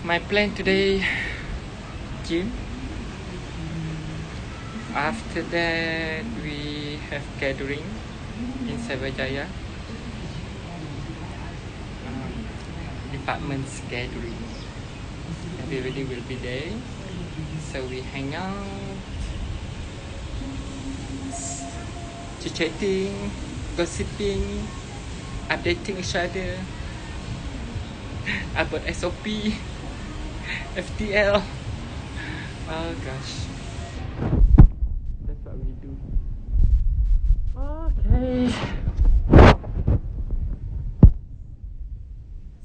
My plan today, gym. After that, we have gathering in Sevajaya. Department's gathering. Everybody will be there. So we hang out, chit-chatting, gossiping, updating each other about SOP, FTL. Oh gosh, that's what we do. Okay.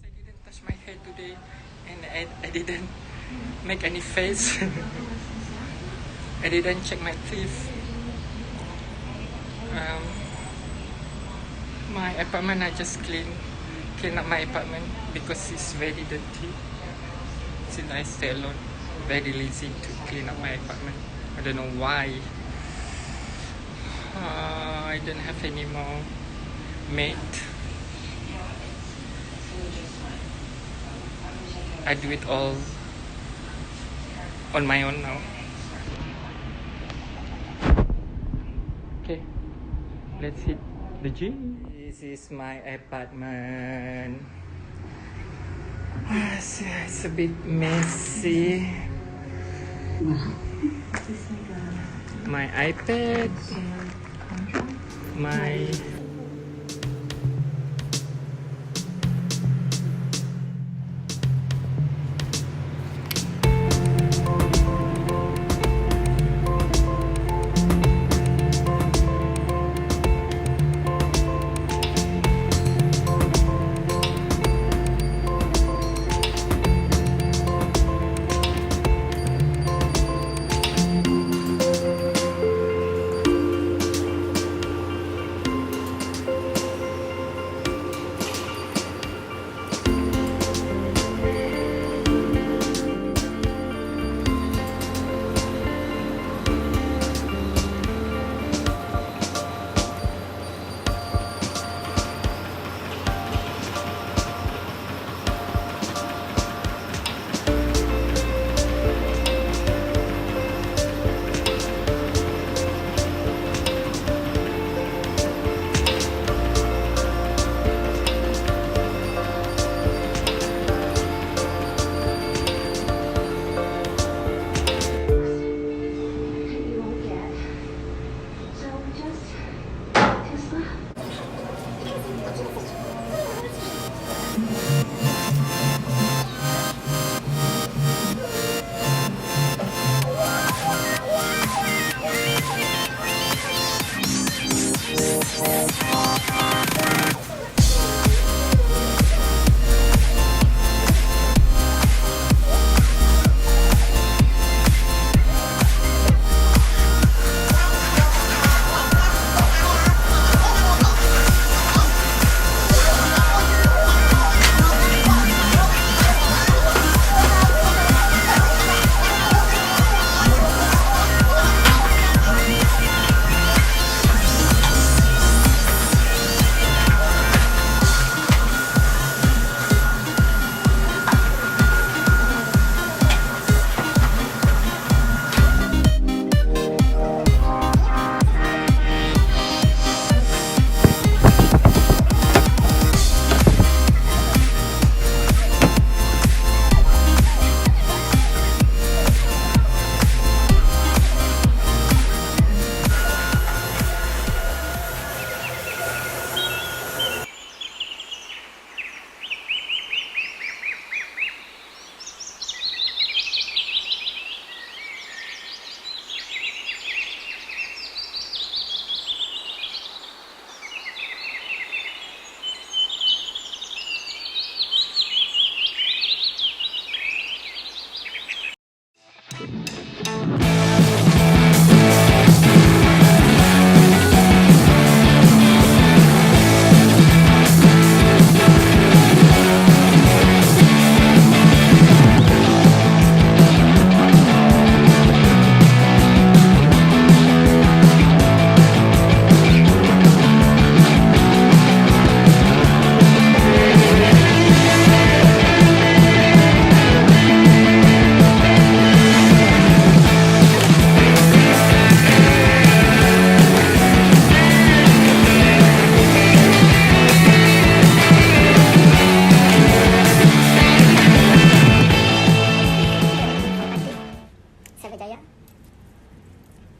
I didn't touch my hair today, and I didn't make any face. I didn't check my teeth. My apartment, I just clean up my apartment because it's very dirty. Since I stay alone, very lazy to clean up my apartment. I don't know why. I don't have any more maid. I do it all on my own now. Okay, let's hit the gym. This is my apartment. It's a bit messy. My iPad, my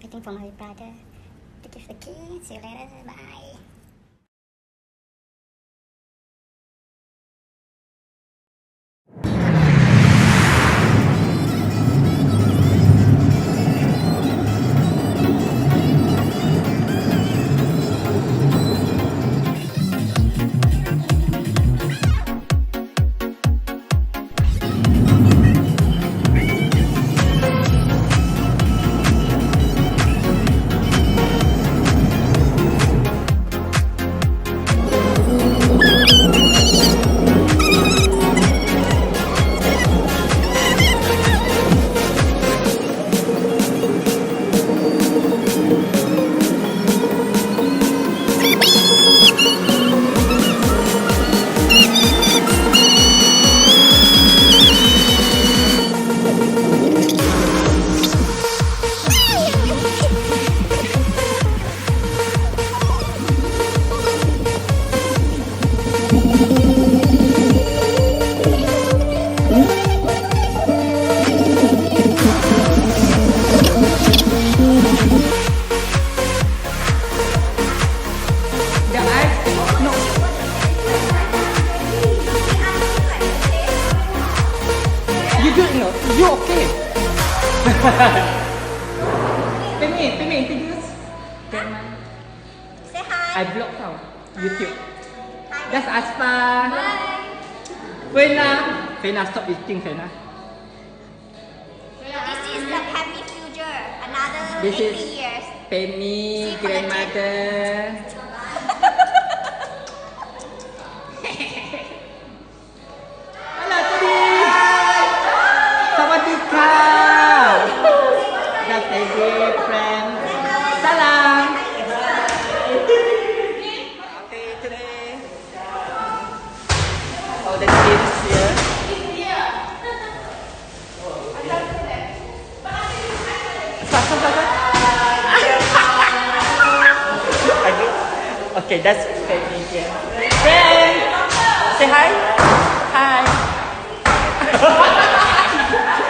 Waiting for my brother to give the key. See you later. Bye. You okay? Mimie, introduce. Say hi. I vlog now. YouTube. Hi. That's Aspa. Hi. Fena, stop eating, Fena. This is the happy future. Another This 80 is years. Penny, grandmother. Hello, Teddy. Sawadika. That's a dear friend. Salam. Okay, today. All the kids here. Okay, that's Penny here. Friend, say hi. Hi.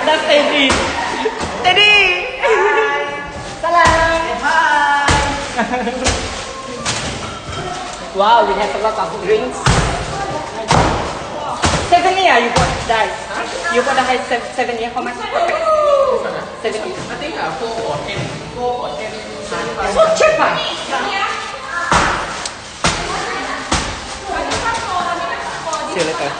That's Teddy. Teddy. Hi. Salam. Hi. Wow, we have a lot of drinks. 7 year you bought that. Huh? You bought the high 7 year. How much? 7 year. I think 4 or 10. 4 or 10. So cheap, ah. See you later.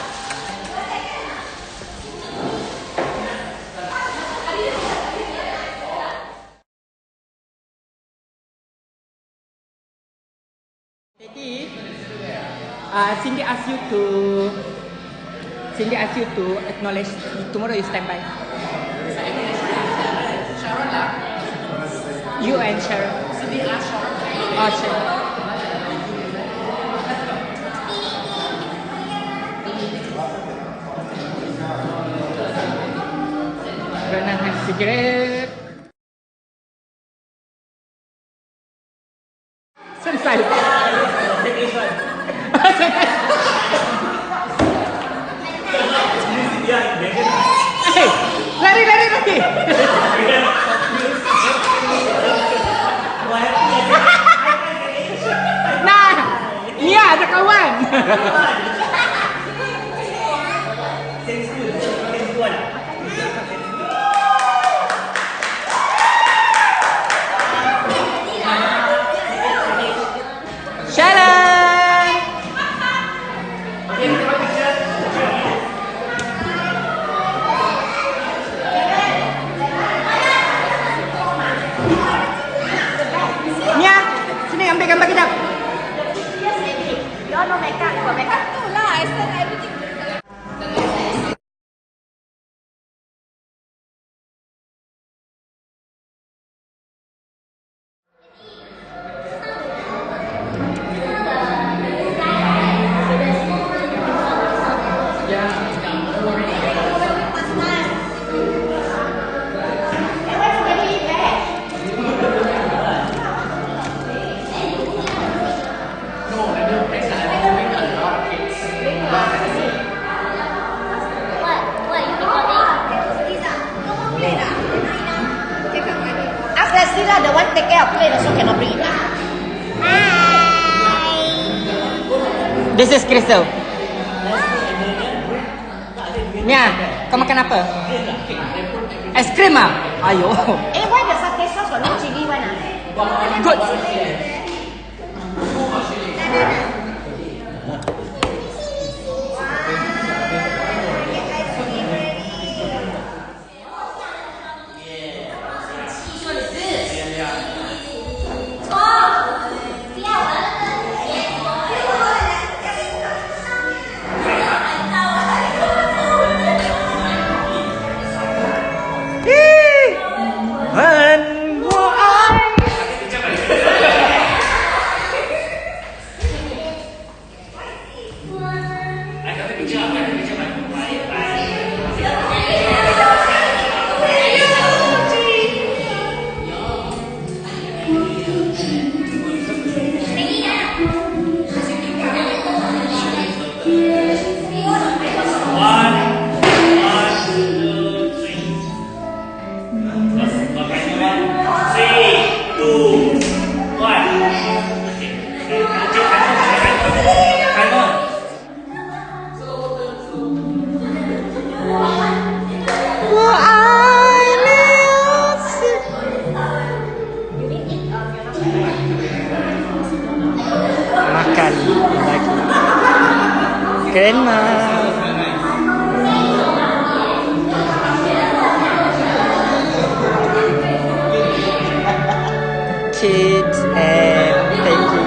Jadi, Cindy asked you to acknowledge tomorrow you stand by. Sharon lah. You and Sharon. Cindy ask Sharon. Oh, Sharon. Rena has cigarette. Selesai. Hey, lari. Nah, Mia ada kawan. Sharon. Mia, sini ambil gambar kejap. You all know makeup. You got makeup too lah. I said everything. No, I don't think I bring a lot of kids. lah, the one take care of plate also cannot bring it. This is Crystal. Nia, kau makan apa? Es krim ah? Ayo. Why the satay sauce got no chili one ah? Good. Makan lagi. Grandma. Kids and thank you.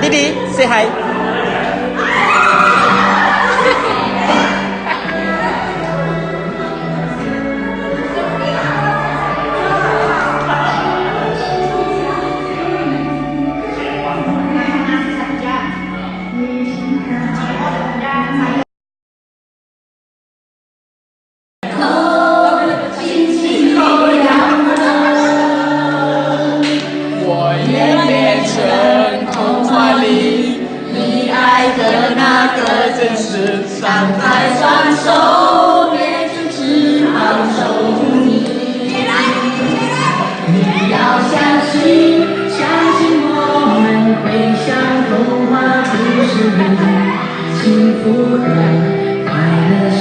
Didi, say hi.幸福的快乐。